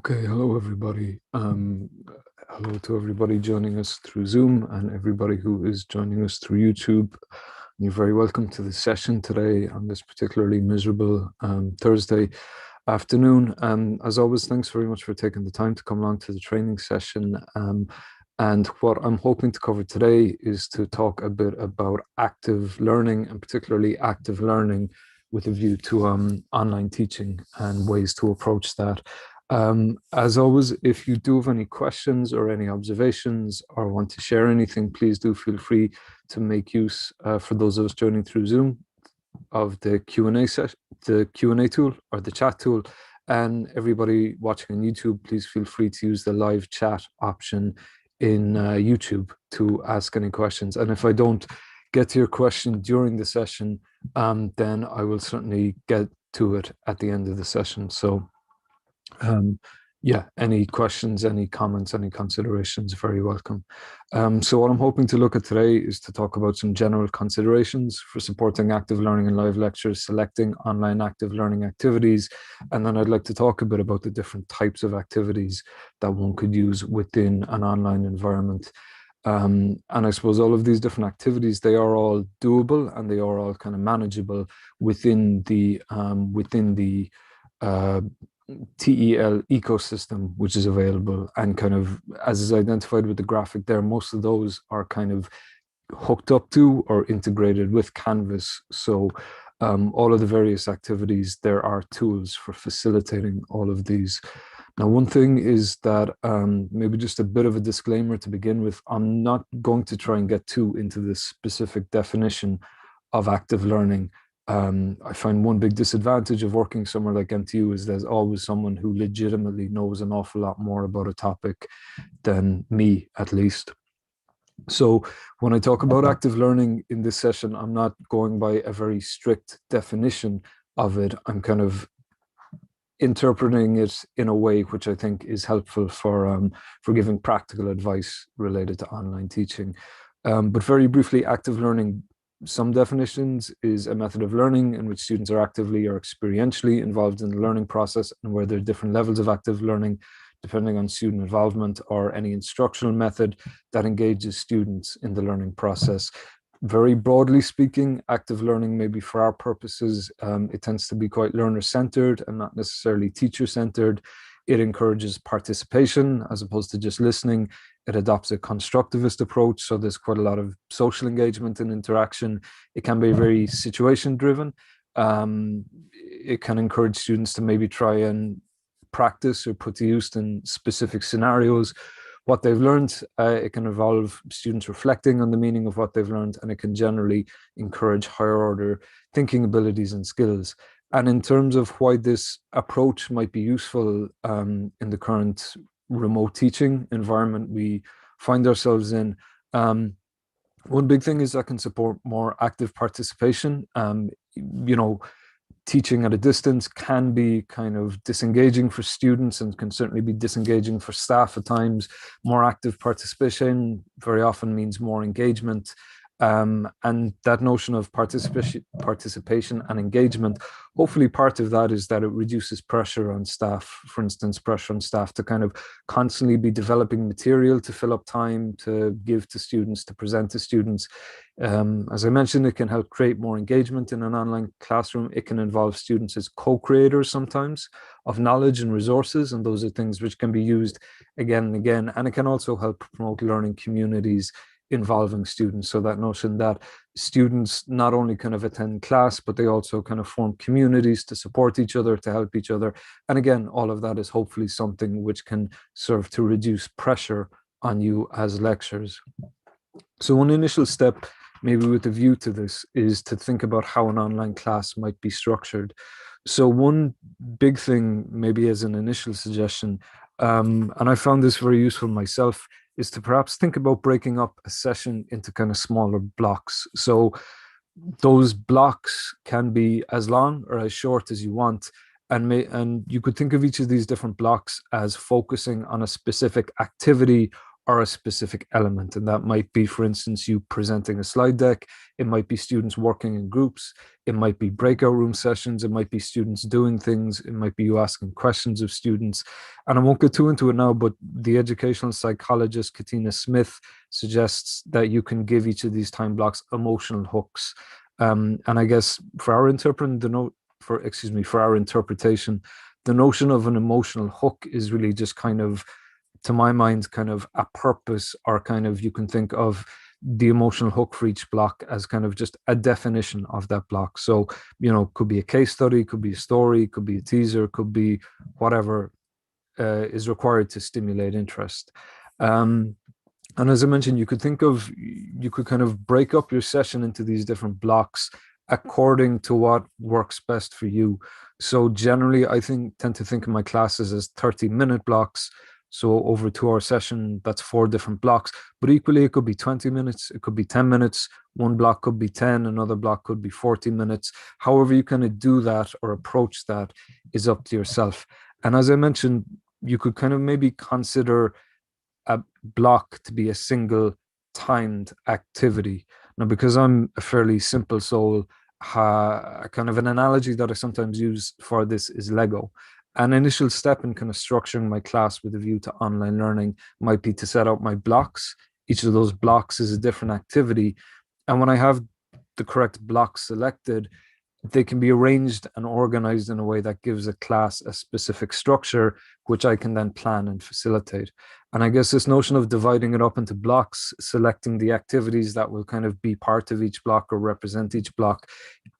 Okay, hello everybody. Hello to everybody joining us through Zoom and everybody who is joining us through YouTube. You're very welcome to the session today on this particularly miserable Thursday afternoon. As always, thanks very much for taking the time to come along to the training session. And what I'm hoping to cover today is to talk a bit about active learning, and particularly active learning with a view to online teaching and ways to approach that. As always, if you do have any questions or any observations or want to share anything, please do feel free to make use, for those of us joining through Zoom, of the Q&A session, the Q&A tool or the chat tool. And everybody watching on YouTube, please feel free to use the live chat option in YouTube to ask any questions. And if I don't get to your question during the session, then I will certainly get to it at the end of the session. So yeah, any questions, any comments, any considerations, very welcome. So what I'm hoping to look at today is to talk about some general considerations for supporting active learning in live lectures, selecting online active learning activities, and then I'd like to talk a bit about the different types of activities that one could use within an online environment. And I suppose all of these different activities, they are all doable and they are all kind of manageable within the TEL ecosystem, which is available, and kind of, as is identified with the graphic there, most of those are kind of hooked up to or integrated with Canvas. So all of the various activities, there are tools for facilitating all of these. Now, one thing is that maybe just a bit of a disclaimer to begin with, I'm not going to try and get too into the specific definition of active learning. I find one big disadvantage of working somewhere like MTU is there's always someone who legitimately knows an awful lot more about a topic than me, at least. So when I talk about active learning in this session, I'm not going by a very strict definition of it. I'm kind of interpreting it in a way which I think is helpful for giving practical advice related to online teaching. But very briefly, active learning, some definitions, is a method of learning in which students are actively or experientially involved in the learning process, and where there are different levels of active learning depending on student involvement or any instructional method that engages students in the learning process. Very broadly speaking, active learning, maybe for our purposes, it tends to be quite learner-centered and not necessarily teacher-centered. It encourages participation as opposed to just listening. It adopts a constructivist approach, so there's quite a lot of social engagement and interaction. It can be very situation-driven. It can encourage students to maybe try and practice or put to use in specific scenarios what they've learned. It can involve students reflecting on the meaning of what they've learned, and it can generally encourage higher order thinking abilities and skills. And in terms of why this approach might be useful in the current remote teaching environment we find ourselves in, one big thing is that can support more active participation. Teaching at a distance can be kind of disengaging for students and can certainly be disengaging for staff at times. More active participation very often means more engagement. And that notion of participation and engagement, hopefully part of that is that it reduces pressure on staff. For instance, pressure on staff to kind of constantly be developing material to fill up time, to give to students, to present to students. As I mentioned, it can help create more engagement in an online classroom. It can involve students as co-creators sometimes of knowledge and resources, and those are things which can be used again and again. And it can also help promote learning communities involving students. So that notion that students not only kind of attend class, but they also kind of form communities to support each other, to help each other. And again, all of that is hopefully something which can serve to reduce pressure on you as lecturers. So one initial step, maybe with a view to this, is to think about how an online class might be structured. So one big thing, maybe as an initial suggestion, and I found this very useful myself, is to perhaps think about breaking up a session into kind of smaller blocks. So those blocks can be as long or as short as you want. And you could think of each of these different blocks as focusing on a specific activity are a specific element. And that might be, for instance, you presenting a slide deck. It might be students working in groups. It might be breakout room sessions. It might be students doing things. It might be you asking questions of students. And I won't get too into it now, but the educational psychologist, Katina Smith, suggests that you can give each of these time blocks emotional hooks. And I guess for our interpretation, the notion of an emotional hook is really just kind of, to my mind, kind of a purpose, or kind of, you can think of the emotional hook for each block as kind of just a definition of that block. So, could be a case study, could be a story, could be a teaser, could be whatever is required to stimulate interest. And as I mentioned, you could kind of break up your session into these different blocks according to what works best for you. So generally, I tend to think of my classes as 30-minute blocks. So over a 2-hour session, that's 4 different blocks. But equally, it could be 20 minutes, it could be 10 minutes. One block could be 10, another block could be 40 minutes. However you kind of do that or approach that is up to yourself. And as I mentioned, you could kind of maybe consider a block to be a single timed activity. Now, because I'm a fairly simple soul, kind of an analogy that I sometimes use for this is Lego. An initial step in kind of structuring my class with a view to online learning might be to set out my blocks. Each of those blocks is a different activity. And when I have the correct blocks selected, they can be arranged and organized in a way that gives a class a specific structure, which I can then plan and facilitate. And I guess this notion of dividing it up into blocks, selecting the activities that will kind of be part of each block or represent each block,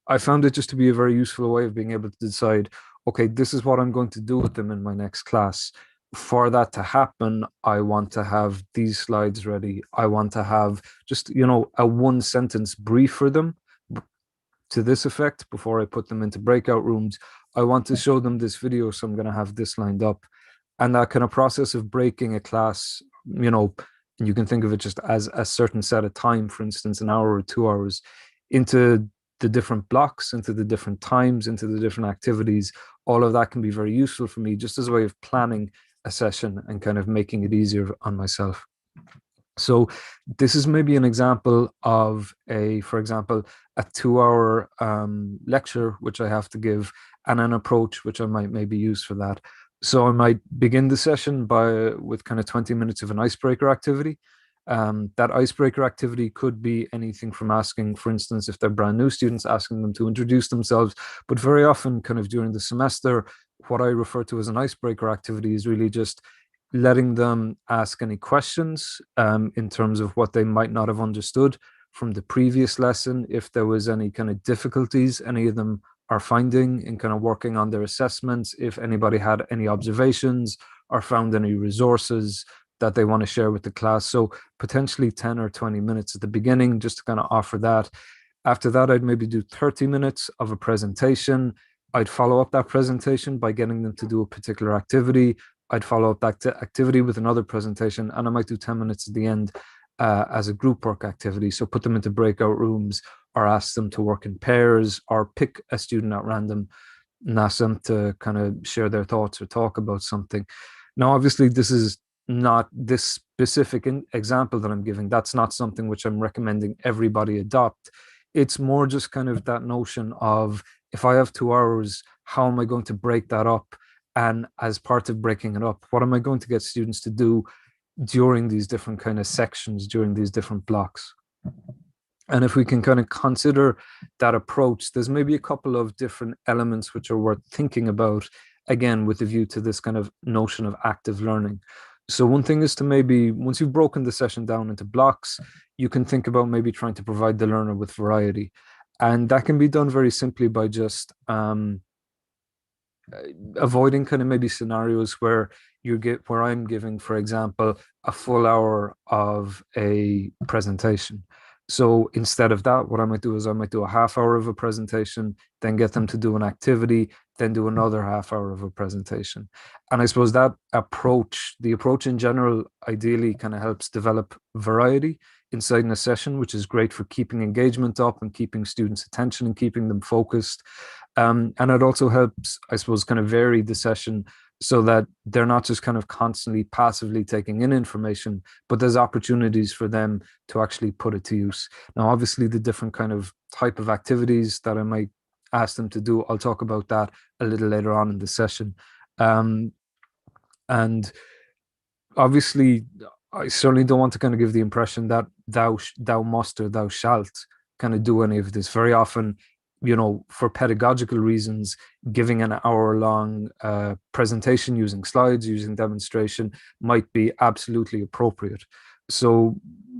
I found it just to be a very useful way of being able to decide, okay, this is what I'm going to do with them in my next class. For that to happen, I want to have these slides ready. I want to have just, a 1-sentence brief for them to this effect before I put them into breakout rooms. I want to show them this video, so I'm going to have this lined up. And that kind of process of breaking a class, you can think of it just as a certain set of time, for instance, an hour or 2 hours, into the different blocks, into the different times, into the different activities. All of that can be very useful for me, just as a way of planning a session and kind of making it easier on myself. So this is maybe an example of for example, a 2-hour lecture, which I have to give, and an approach which I might maybe use for that. So I might begin the session with kind of 20 minutes of an icebreaker activity. That icebreaker activity could be anything from asking, for instance, if they're brand new students, asking them to introduce themselves. But very often, kind of during the semester, what I refer to as an icebreaker activity is really just letting them ask any questions in terms of what they might not have understood from the previous lesson. If there was any kind of difficulties any of them are finding in kind of working on their assessments, if anybody had any observations or found any resources that they want to share with the class. So potentially 10 or 20 minutes at the beginning, just to kind of offer that. After that, I'd maybe do 30 minutes of a presentation. I'd follow up that presentation by getting them to do a particular activity. I'd follow up that activity with another presentation, and I might do 10 minutes at the end as a group work activity. So put them into breakout rooms, or ask them to work in pairs, or pick a student at random and ask them to kind of share their thoughts or talk about something. Now, obviously, this is not this specific example that I'm giving. That's not something which I'm recommending everybody adopt. It's more just kind of that notion of, if I have 2 hours, how am I going to break that up? And as part of breaking it up, what am I going to get students to do during these different kind of sections, during these different blocks? And if we can kind of consider that approach, there's maybe a couple of different elements which are worth thinking about, again, with a view to this kind of notion of active learning. So one thing is to maybe, once you've broken the session down into blocks, you can think about maybe trying to provide the learner with variety. And that can be done very simply by just avoiding kind of maybe scenarios where where I'm giving, for example, a full hour of a presentation. So instead of that, what I might do is I might do a half hour of a presentation, then get them to do an activity, then do another half hour of a presentation. And I suppose that the approach in general, ideally kind of helps develop variety inside in a session, which is great for keeping engagement up and keeping students' attention and keeping them focused. And it also helps, I suppose, kind of vary the session so that they're not just kind of constantly passively taking in information, but there's opportunities for them to actually put it to use. Now, obviously, the different kind of type of activities that I might ask them to do, I'll talk about that a little later on in the session. Um, and obviously, I certainly don't want to kind of give the impression that thou must or thou shalt kind of do any of this. Very often, for pedagogical reasons, giving an hour-long presentation using slides, using demonstration might be absolutely appropriate. So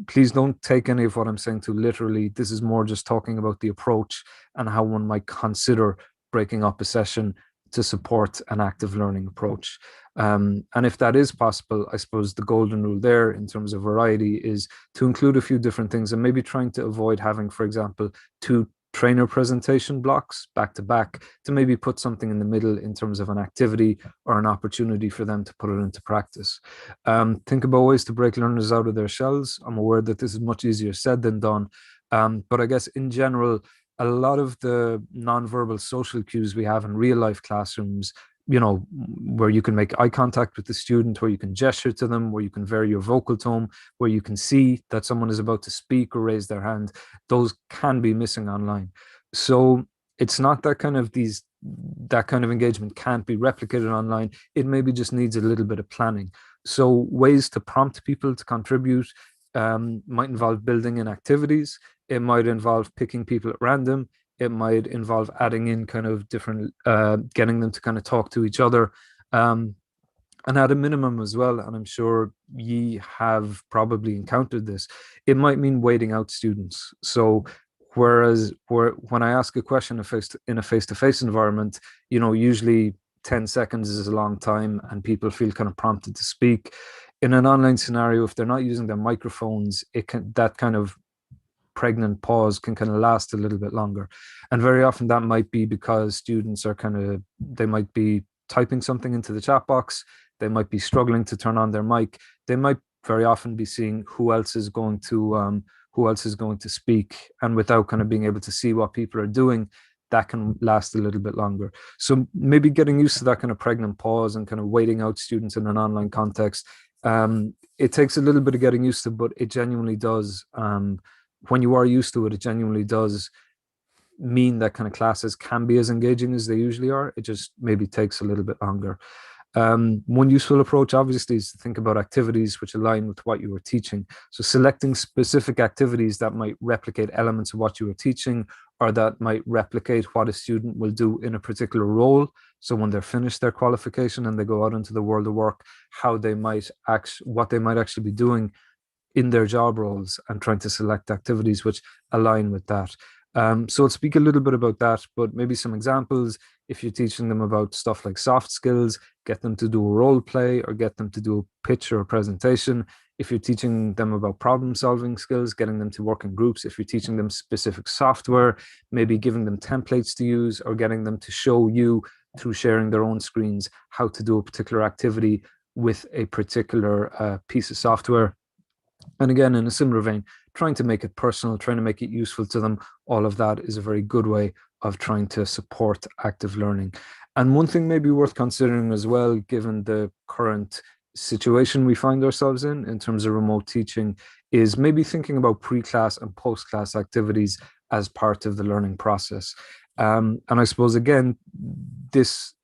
please don't take any of what I'm saying too literally. This is more just talking about the approach and how one might consider breaking up a session to support an active learning approach. And if that is possible, I suppose the golden rule there in terms of variety is to include a few different things and maybe trying to avoid having, for example, two trainer presentation blocks back to back, to maybe put something in the middle in terms of an activity or an opportunity for them to put it into practice. Think about ways to break learners out of their shells. I'm aware that this is much easier said than done. But I guess in general, a lot of the nonverbal social cues we have in real life classrooms, where you can make eye contact with the student, where you can gesture to them, where you can vary your vocal tone, where you can see that someone is about to speak or raise their hand, those can be missing online. So it's not that that kind of engagement can't be replicated online. It maybe just needs a little bit of planning. So ways to prompt people to contribute might involve building in activities. It might involve picking people at random. It might involve adding in kind of different, getting them to kind of talk to each other. And at a minimum as well, and I'm sure ye have probably encountered this, it might mean waiting out students. So when I ask a question in a face-to-face environment, usually 10 seconds is a long time and people feel kind of prompted to speak. In an online scenario, if they're not using their microphones, that kind of pregnant pause can kind of last a little bit longer. And very often that might be because students they might be typing something into the chat box. They might be struggling to turn on their mic. They might very often be seeing who else is going to speak. And without kind of being able to see what people are doing, that can last a little bit longer. So maybe getting used to that kind of pregnant pause and kind of waiting out students in an online context. It takes a little bit of getting used to, but it genuinely does. When you are used to it, it genuinely does mean that kind of classes can be as engaging as they usually are. It just maybe takes a little bit longer. One useful approach, obviously, is to think about activities which align with what you were teaching. So selecting specific activities that might replicate elements of what you were teaching, or that might replicate what a student will do in a particular role. So when they're finished their qualification and they go out into the world of work, what they might actually be doing in their job roles, and trying to select activities which align with that. So I'll speak a little bit about that, but maybe some examples. If you're teaching them about stuff like soft skills, get them to do a role play or get them to do a pitch or a presentation. If you're teaching them about problem solving skills, getting them to work in groups. If you're teaching them specific software, maybe giving them templates to use or getting them to show you through sharing their own screens how to do a particular activity with a particular piece of software. And again, in a similar vein, trying to make it personal, trying to make it useful to them, all of that is a very good way of trying to support active learning. And one thing may be worth considering as well, given the current situation we find ourselves in terms of remote teaching, is maybe thinking about pre-class and post-class activities as part of the learning process. And I suppose, again, this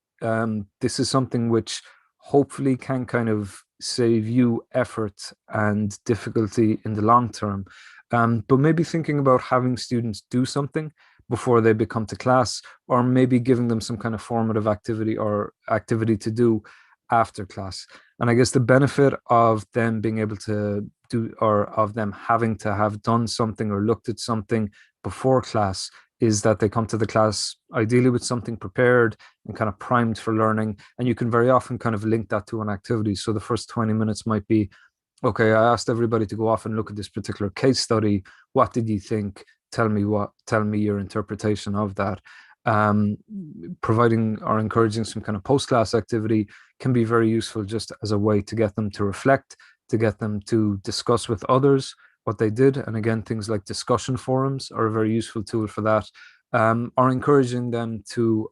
is something which hopefully can kind of save you effort and difficulty in the long term. But maybe thinking about having students do something before they become to class, or maybe giving them some kind of formative activity or activity to do after class. And I guess the benefit of them being able to do, or of them having to have done something or looked at something before class, is that they come to the class ideally with something prepared and kind of primed for learning. And you can very often kind of link that to an activity. So the first 20 minutes might be, okay, I asked everybody to go off and look at this particular case study. What did you think? Tell me your interpretation of that. Providing or encouraging some kind of post-class activity can be very useful, just as a way to get them to reflect, to get them to discuss with others what they did. And again, things like discussion forums are a very useful tool for that. or encouraging them to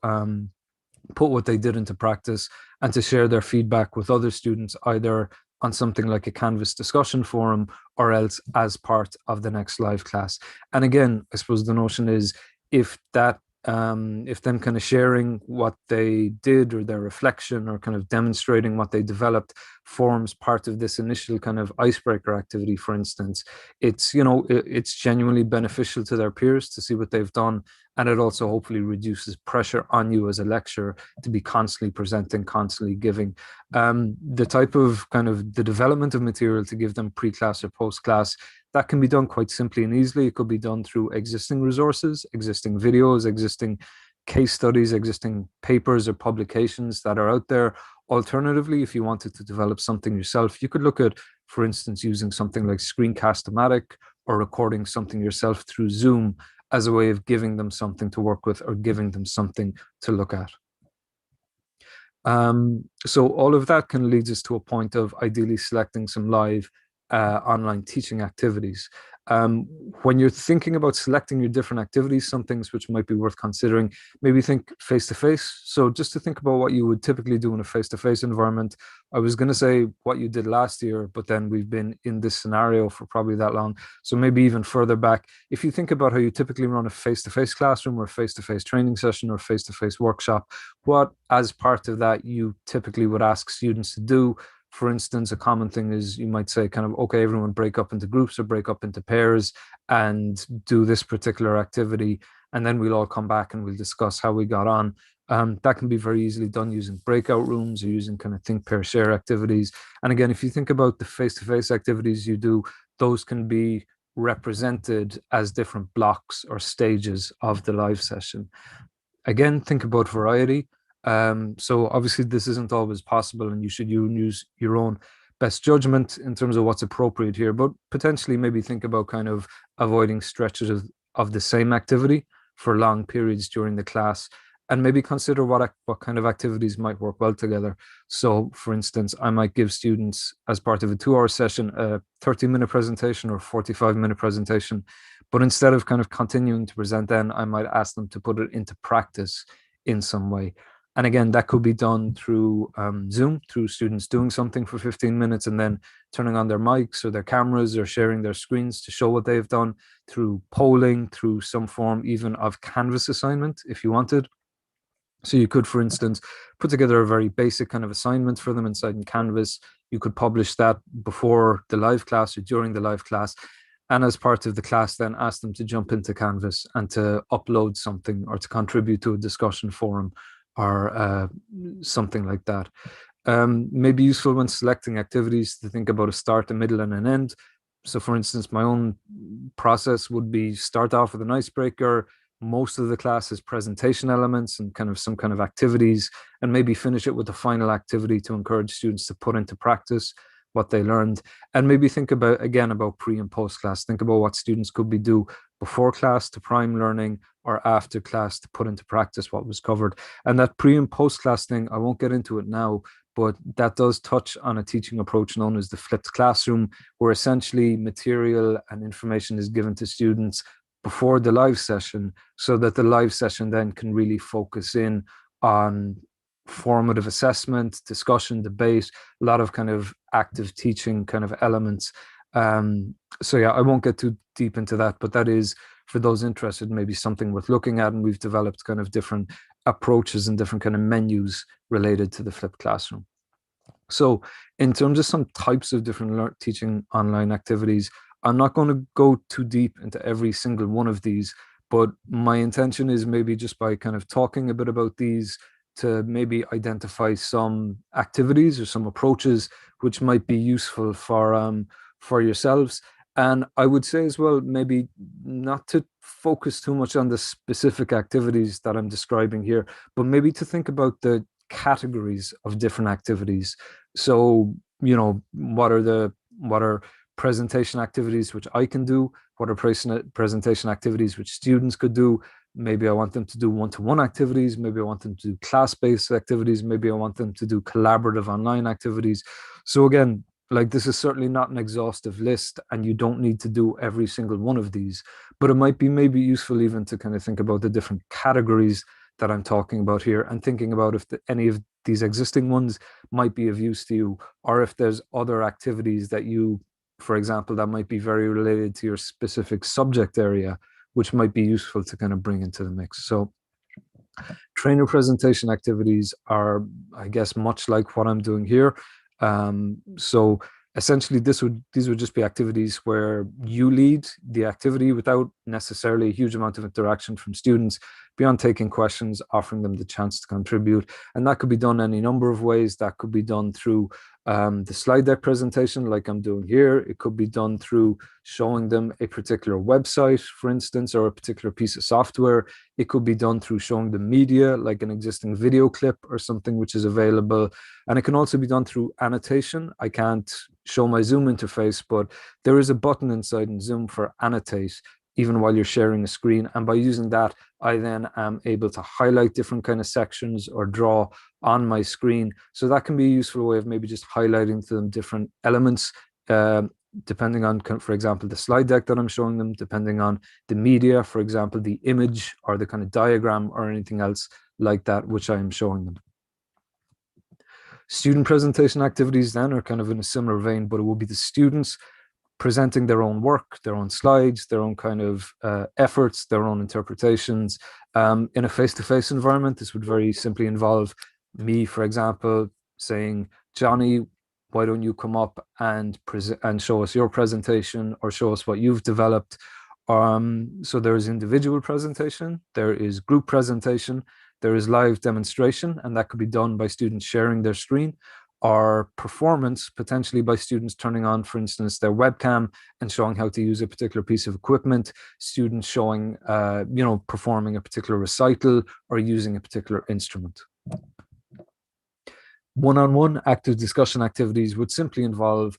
put what they did into practice and to share their feedback with other students, either on something like a Canvas discussion forum or else as part of the next live class. And again, I suppose the notion is if them kind of sharing what they did or their reflection or kind of demonstrating what they developed forms part of this initial kind of icebreaker activity, for instance, it's genuinely beneficial to their peers to see what they've done, and it also hopefully reduces pressure on you as a lecturer to be constantly presenting, constantly giving. The type of kind of the development of material to give them pre-class or post-class, that can be done quite simply and easily. It could be done through existing resources, existing videos, existing case studies, existing papers or publications that are out there. Alternatively, if you wanted to develop something yourself, you could look at, for instance, using something like Screencast-O-Matic or recording something yourself through Zoom as a way of giving them something to work with or giving them something to look at. So all of that kind of leads us to a point of ideally selecting some live online teaching activities. When you're thinking about selecting your different activities, some things which might be worth considering, maybe think face-to-face. So just to think about what you would typically do in a face-to-face environment. I was going to say what you did last year, but then we've been in this scenario for probably that long. So maybe even further back, if you think about how you typically run a face-to-face classroom or face-to-face training session or face-to-face workshop, what as part of that you typically would ask students to do. For instance, a common thing is you might say kind of, okay, everyone break up into groups or break up into pairs and do this particular activity. And then we'll all come back and we'll discuss how we got on. That can be very easily done using breakout rooms or using kind of think, pair, share activities. And again, if you think about the face-to-face activities you do, those can be represented as different blocks or stages of the live session. Again, think about variety. So obviously this isn't always possible and you should use your own best judgment in terms of what's appropriate here, but potentially maybe think about kind of avoiding stretches of the same activity for long periods during the class, and maybe consider what kind of activities might work well together. So for instance, I might give students as part of a 2-hour session, a 30-minute presentation or 45-minute presentation, but instead of kind of continuing to present, then I might ask them to put it into practice in some way. And again, that could be done through Zoom, through students doing something for 15 minutes and then turning on their mics or their cameras or sharing their screens to show what they've done, through polling, through some form even of Canvas assignment if you wanted. So you could, for instance, put together a very basic kind of assignment for them inside in Canvas. You could publish that before the live class or during the live class. And as part of the class, then ask them to jump into Canvas and to upload something or to contribute to a discussion forum or something like that. Maybe useful when selecting activities to think about a start, a middle, and an end. So for instance, my own process would be start off with an icebreaker, most of the class is presentation elements and kind of some kind of activities, and maybe finish it with a final activity to encourage students to put into practice what they learned. And maybe think about, again, about pre and post class. Think about what students could be do before class to prime learning or after class to put into practice what was covered. And that pre and post class thing, I won't get into it now, but that does touch on a teaching approach known as the flipped classroom, where essentially material and information is given to students before the live session so that the live session then can really focus in on formative assessment, discussion, debate, a lot of kind of active teaching kind of elements. So yeah, I won't get too deep into that, but that is, for those interested, maybe something worth looking at. And we've developed kind of different approaches and different kind of menus related to the flipped classroom. So in terms of some types of different teaching online activities, I'm not going to go too deep into every single one of these, but my intention is maybe just by kind of talking a bit about these to maybe identify some activities or some approaches which might be useful for yourselves. And I would say as well, maybe not to focus too much on the specific activities that I'm describing here, but maybe to think about the categories of different activities. So, you know, what are presentation activities which I can do? What are presentation activities which students could do? Maybe I want them to do one-to-one activities. Maybe I want them to do class-based activities. Maybe I want them to do collaborative online activities. So again, like this is certainly not an exhaustive list, and you don't need to do every single one of these, but it might be maybe useful even to kind of think about the different categories that I'm talking about here, and thinking about if any of these existing ones might be of use to you, or if there's other activities that you, for example, that might be very related to your specific subject area, which might be useful to kind of bring into the mix. So trainer presentation activities are, I guess, much like what I'm doing here. So essentially, these would just be activities where you lead the activity without necessarily a huge amount of interaction from students, beyond taking questions, offering them the chance to contribute. And that could be done any number of ways. That could be done through the slide deck presentation, like I'm doing here. It could be done through showing them a particular website, for instance, or a particular piece of software. It could be done through showing the media, like an existing video clip or something which is available. And it can also be done through annotation. I can't show my Zoom interface, but there is a button inside in Zoom for annotate, even while you're sharing a screen. And by using that, I then am able to highlight different kind of sections or draw on my screen. So that can be a useful way of maybe just highlighting to them different elements, depending on, for example, the slide deck that I'm showing them, depending on the media, for example, the image or the kind of diagram or anything else like that, which I am showing them. Student presentation activities then are kind of in a similar vein, but it will be the students presenting their own work, their own slides, their own kind of efforts, their own interpretations. In a face-to-face environment, this would very simply involve me, for example, saying, Johnny, why don't you come up and show us your presentation, or show us what you've developed. So there is individual presentation, there is group presentation, there is live demonstration, and that could be done by students sharing their screen, or performance, potentially by students turning on, for instance, their webcam and showing how to use a particular piece of equipment, students showing, performing a particular recital or using a particular instrument. One-on-one active discussion activities would simply involve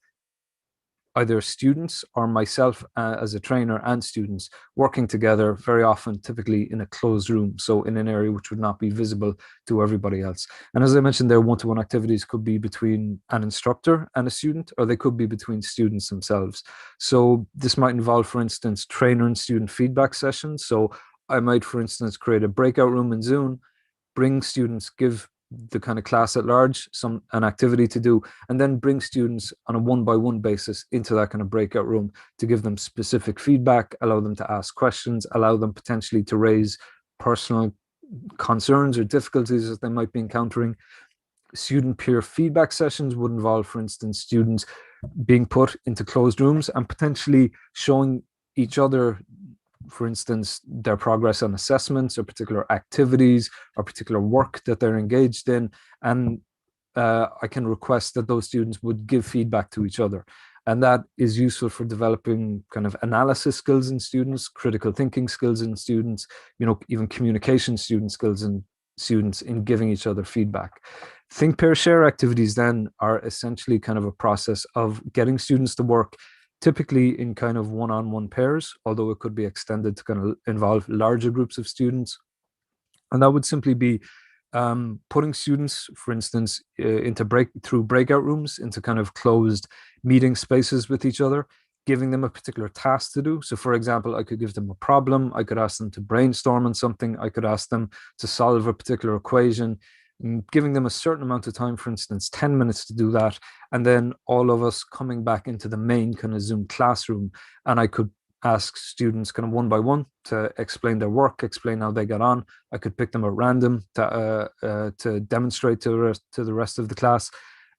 either students or myself as a trainer and students working together, very often typically in a closed room, so in an area which would not be visible to everybody else. And as I mentioned, their one-to-one activities could be between an instructor and a student, or they could be between students themselves. So this might involve, for instance, trainer and student feedback sessions. So I might, for instance, create a breakout room in Zoom, bring students, give the kind of class at large an activity to do, and then bring students on a one-by-one basis into that kind of breakout room to give them specific feedback, allow them to ask questions, allow them potentially to raise personal concerns or difficulties that they might be encountering. Student peer feedback sessions would involve, for instance, students being put into closed rooms and potentially showing each other, for instance, their progress on assessments or particular activities or particular work that they're engaged in. And I can request that those students would give feedback to each other. And that is useful for developing kind of analysis skills in students, critical thinking skills in students, even communication skills in students in giving each other feedback. Think, pair, share activities then are essentially kind of a process of getting students to work typically in kind of one-on-one pairs, although it could be extended to kind of involve larger groups of students. And that would simply be putting students, for instance, through breakout rooms, into kind of closed meeting spaces with each other, giving them a particular task to do. So for example, I could give them a problem, I could ask them to brainstorm on something, I could ask them to solve a particular equation, giving them a certain amount of time, for instance, 10 minutes to do that, and then all of us coming back into the main kind of Zoom classroom, and I could ask students kind of one by one to explain their work, explain how they got on. I could pick them at random to demonstrate to the rest of the class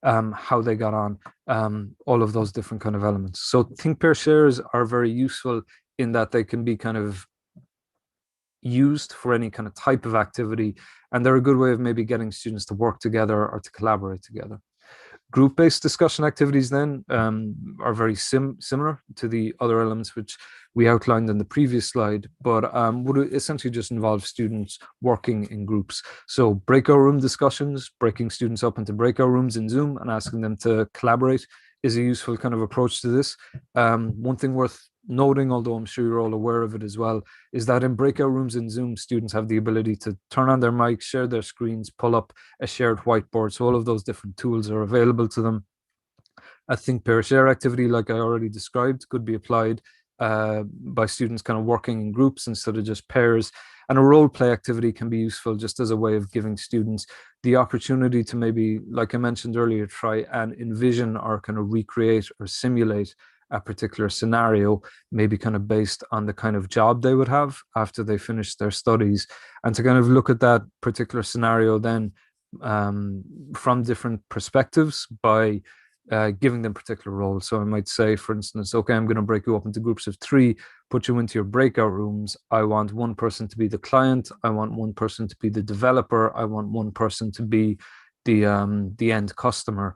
how they got on, all of those different kind of elements. So think, pair, shares are very useful in that they can be kind of used for any kind of type of activity, and they're a good way of maybe getting students to work together or to collaborate together. Group-based discussion activities then are very similar to the other elements which we outlined in the previous slide, but would essentially just involve students working in groups. So breakout room discussions, breaking students up into breakout rooms in Zoom and asking them to collaborate is a useful kind of approach to this. One thing worth noting, although I'm sure you're all aware of it as well, is that in breakout rooms in Zoom, students have the ability to turn on their mics, share their screens, pull up a shared whiteboard. So all of those different tools are available to them. A think, pair, share activity, like I already described, could be applied by students kind of working in groups instead of just pairs. And a role play activity can be useful just as a way of giving students the opportunity to maybe, like I mentioned earlier, try and envision or kind of recreate or simulate a particular scenario, maybe kind of based on the kind of job they would have after they finish their studies, and to kind of look at that particular scenario then from different perspectives by giving them particular roles. So I might say, for instance, okay, I'm going to break you up into groups of 3, put you into your breakout rooms. I want one person to be the client. I want one person to be the developer. I want one person to be the end customer.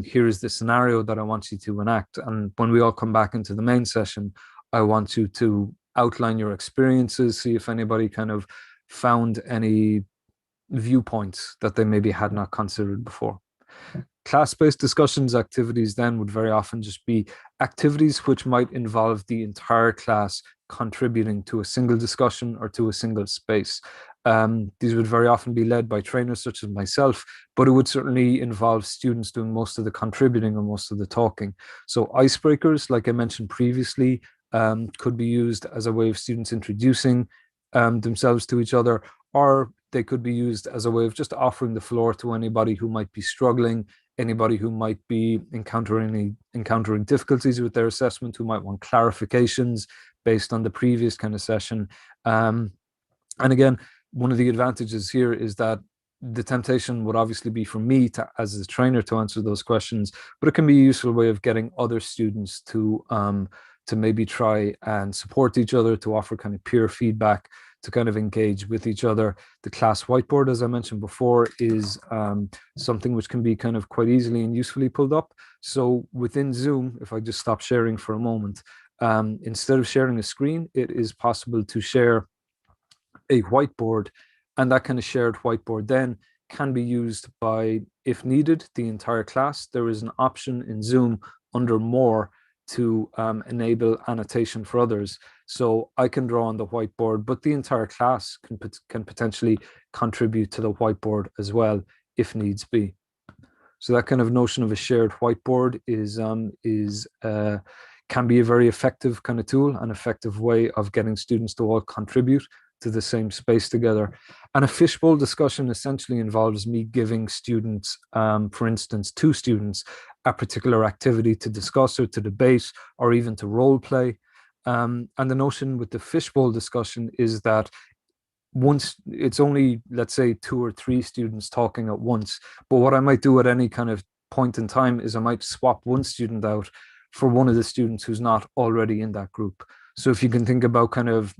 Here is the scenario that I want you to enact. And when we all come back into the main session, I want you to outline your experiences, see if anybody kind of found any viewpoints that they maybe had not considered before. Class-based discussions activities then would very often just be activities which might involve the entire class contributing to a single discussion or to a single space. These would very often be led by trainers such as myself, but it would certainly involve students doing most of the contributing or most of the talking. So icebreakers, like I mentioned previously, could be used as a way of students introducing themselves to each other, or they could be used as a way of just offering the floor to anybody who might be struggling, anybody who might be encountering difficulties with their assessment, who might want clarifications based on the previous kind of session. And again, one of the advantages here is that the temptation would obviously be for me to, as a trainer, to answer those questions, but it can be a useful way of getting other students to maybe try and support each other, to offer kind of peer feedback, to kind of engage with each other. The class whiteboard, as I mentioned before, is something which can be kind of quite easily and usefully pulled up. So within Zoom, if I just stop sharing for a moment, instead of sharing a screen, it is possible to share a whiteboard, and that kind of shared whiteboard then can be used by, if needed, the entire class. There is an option in Zoom under More to enable annotation for others. So I can draw on the whiteboard, but the entire class can potentially contribute to the whiteboard as well, if needs be. So that kind of notion of a shared whiteboard can be a very effective kind of tool, an effective way of getting students to all contribute to the same space together. And a fishbowl discussion essentially involves me giving students, for instance, 2 students, a particular activity to discuss or to debate or even to role play. And the notion with the fishbowl discussion is that once it's only, let's say, 2 or 3 students talking at once, but what I might do at any kind of point in time is I might swap one student out for one of the students who's not already in that group. So if you can think about kind of,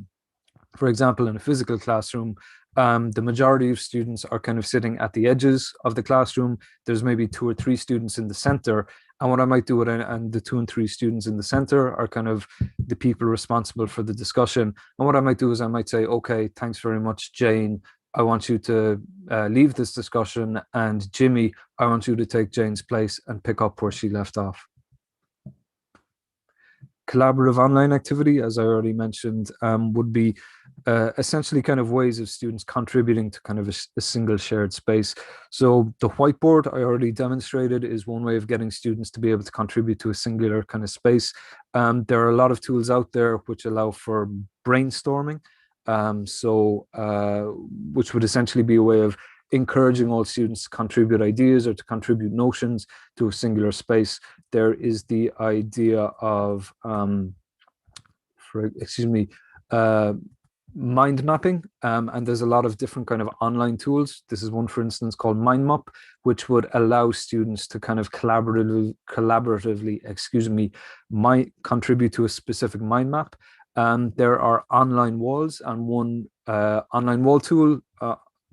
for example, in a physical classroom, the majority of students are kind of sitting at the edges of the classroom. There's maybe 2 or 3 students in the center. And what I might do, and the 2 and 3 students in the center are kind of the people responsible for the discussion. And what I might do is I might say, okay, thanks very much, Jane. I want you to leave this discussion. And Jimmy, I want you to take Jane's place and pick up where she left off. Collaborative online activity, as I already mentioned, would be essentially kind of ways of students contributing to kind of a single shared space. So the whiteboard I already demonstrated is one way of getting students to be able to contribute to a singular kind of space. There are a lot of tools out there which allow for brainstorming, which would essentially be a way of encouraging all students to contribute ideas or to contribute notions to a singular space. There is the idea of, mind mapping, and there's a lot of different kind of online tools. This is one, for instance, called Mind Map, which would allow students to kind of collaboratively, contribute to a specific mind map. There are online walls, and one online wall tool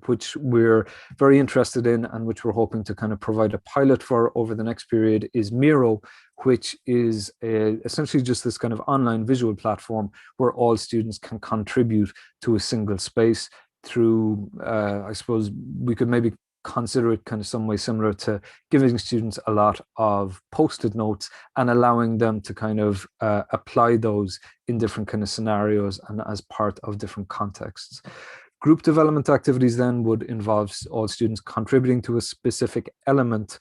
which we're very interested in and which we're hoping to kind of provide a pilot for over the next period is Miro, which is essentially just this kind of online visual platform where all students can contribute to a single space through, I suppose we could maybe consider it kind of some way similar to giving students a lot of post-it notes and allowing them to kind of apply those in different kind of scenarios and as part of different contexts. Group development activities then would involve all students contributing to a specific element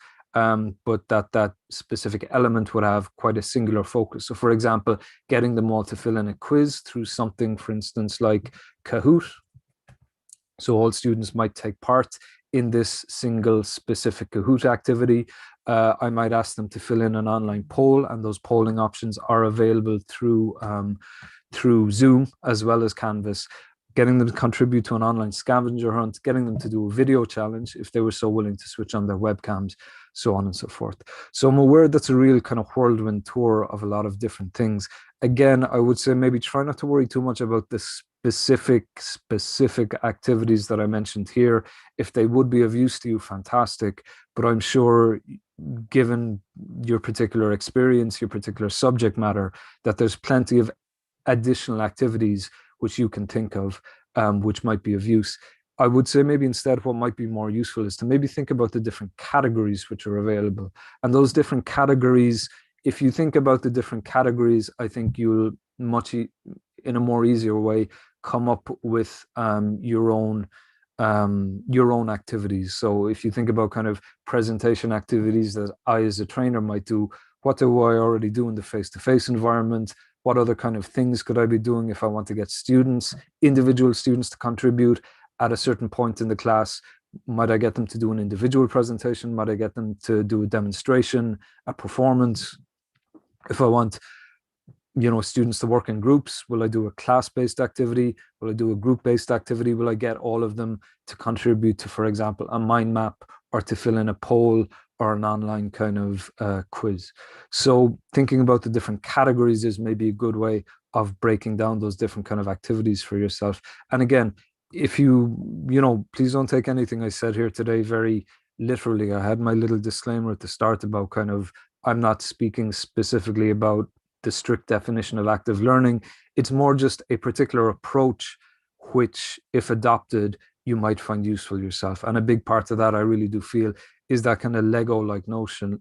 but that specific element would have quite a singular focus. So for example, getting them all to fill in a quiz through something, for instance, like Kahoot. So all students might take part in this single specific Kahoot activity. I might ask them to fill in an online poll, and those polling options are available through Zoom as well as Canvas. Getting them to contribute to an online scavenger hunt, getting them to do a video challenge if they were so willing to switch on their webcams, so on and so forth. So I'm aware that's a real kind of whirlwind tour of a lot of different things. Again, I would say maybe try not to worry too much about the specific activities that I mentioned here. If they would be of use to you, fantastic. But I'm sure, given your particular experience, your particular subject matter, that there's plenty of additional activities which you can think of, which might be of use. I would say maybe instead what might be more useful is to maybe think about the different categories which are available. And those different categories, if you think about the different categories, I think you'll in a more easier way come up with your own activities. So if you think about kind of presentation activities that I as a trainer might do, what do I already do in the face-to-face environment? What other kind of things could I be doing if I want to get individual students to contribute at a certain point in the class? Might I get them to do an individual presentation? Might I get them to do a demonstration, a performance? If I want, students to work in groups, will I do a class-based activity? Will I do a group-based activity? Will I get all of them to contribute to, for example, a mind map, or to fill in a poll, or an online kind of quiz? So thinking about the different categories is maybe a good way of breaking down those different kind of activities for yourself. And again, if please don't take anything I said here today very literally. I had my little disclaimer at the start about kind of, I'm not speaking specifically about the strict definition of active learning. It's more just a particular approach which, if adopted, you might find useful yourself. And a big part of that, I really do feel, is that kind of Lego-like notion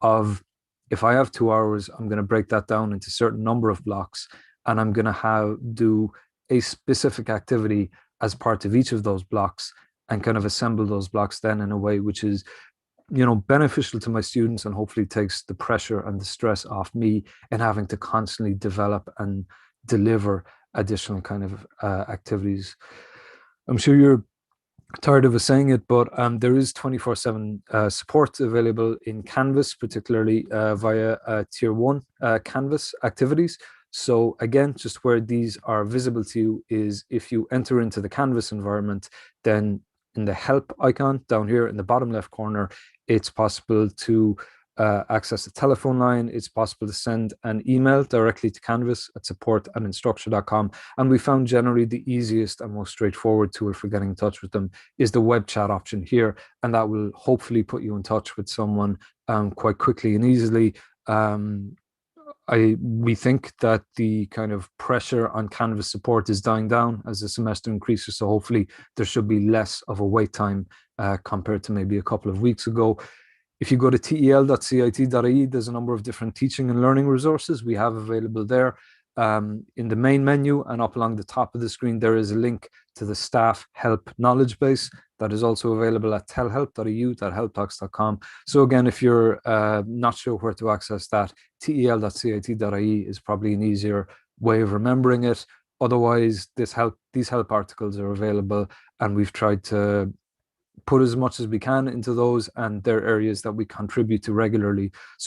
of, if I have 2 hours, I'm going to break that down into a certain number of blocks, and I'm going to do a specific activity as part of each of those blocks, and kind of assemble those blocks then in a way which is beneficial to my students, and hopefully takes the pressure and the stress off me and having to constantly develop and deliver additional kind of activities. I'm sure you're tired of us saying it, but there is 24/7 support available in Canvas, particularly via Tier 1 Canvas activities. So again, just where these are visible to you is if you enter into the Canvas environment, then in the help icon down here in the bottom left corner, it's possible to access the telephone line. It's possible to send an email directly to Canvas at support@instructure.com. And we found generally the easiest and most straightforward tool for getting in touch with them is the web chat option here. And that will hopefully put you in touch with someone quite quickly and easily. We think that the kind of pressure on Canvas support is dying down as the semester increases. So hopefully there should be less of a wait time compared to maybe a couple of weeks ago. If you go to tel.cit.ie, there's a number of different teaching and learning resources we have available there. In the main menu and up along the top of the screen, there is a link to the staff help knowledge base that is also available at telhelp.eu.helpdocs.com. So again, if you're not sure where to access that, tel.cit.ie is probably an easier way of remembering it. Otherwise, these help articles are available, and we've tried to put as much as we can into those, and they're areas that we contribute to regularly. So